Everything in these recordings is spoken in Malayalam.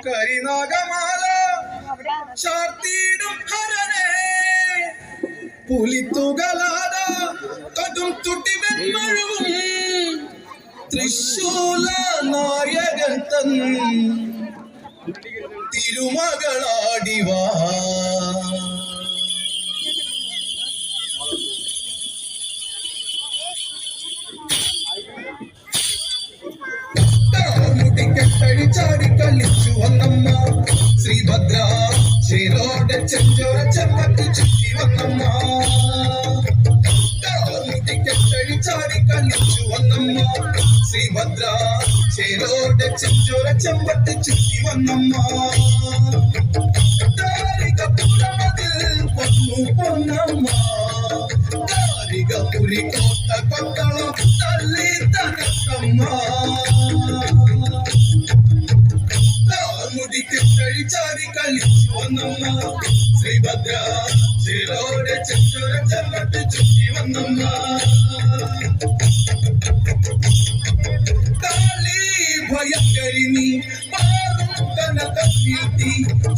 കരിനാഗമാല ചാർത്തിയിടും ഹരനെ പുലിത്തുകളാട കടും തുട്ടി വെൺമഴവും തൃശൂല നായകൻ തൻ തിരുമകളാടിവാ ചാടി കളിച്ചു വന്നമ്മ ശ്രീഭദ്ര ശ്രീലോടെ ചെഞ്ചോര ചെമ്പത്തി ചുറ്റി വന്നമ്മ മുടിക്കെട്ടഴി ചാടി കളിച്ചു വന്നമ്മ ശ്രീഭദ്ര ശ്രീലോടെ ചെഞ്ചോര ചെമ്പത്തി ചുറ്റി വന്നമ്മ പൊന്നു പൊന്നമ്മ കാരികപുരി കോട്ട കൊത്തളം തള്ളി തകത്തമ്മ മുടിക്കെട്ടഴി ചാടി കളിച്ചു വന്നമ്മ ശ്രീഭദ്ര ശ്രീലോടെ ചെഞ്ചോര ചെമ്പത്തി ചുറ്റി വന്നമ്മ കാളി ഭയങ്കരി നീ മാറും കനകീർത്തി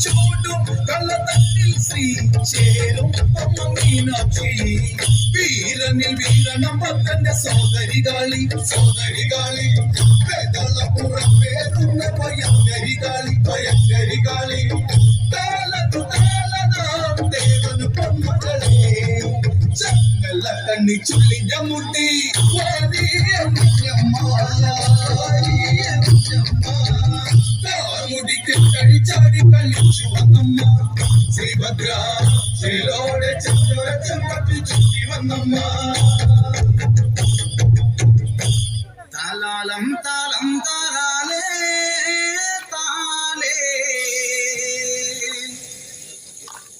ചൂടും കള്ളതട്ടിൽ ശ്രീ ചേരും അമ്മ മീനാക്ഷി വീരനിൽ വീരണം ഭക്തന്റെ സോദരി കാളി വേദളപുറം പേരുന്ന ഭയങ്കരി കാളി താലതു താലനാം ദേവന് പൊന്മകളെ ചങ്ങല കണ്ണി ചുള്ളിഞ്ഞ മുട്ടി മുടിക്ക് കഴിച്ചാടി കളിച്ചു വന്നമ്മ ശ്രീഭദ്ര ശ്രീലോടെ ചെഞ്ചോര ചെമ്പത്തി ചുറ്റി വന്നമ്മ താലാലം താലം താലാലേ താലേ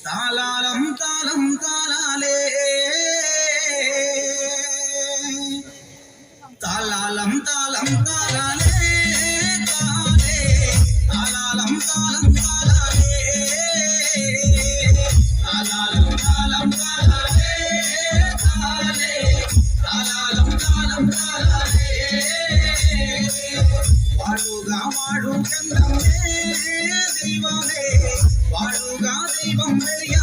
താലാലം താലം താലാലേ താലാലം താലം താലാലേ താലേ താലാലം താലം താലാലേ താലാലം താലം താലാലേ താലേ താലാലം താലം താലാലേ വാഴുക വാഴുകെന്നേ ദൈവമേ വാഴുക ദൈവം വെളിയ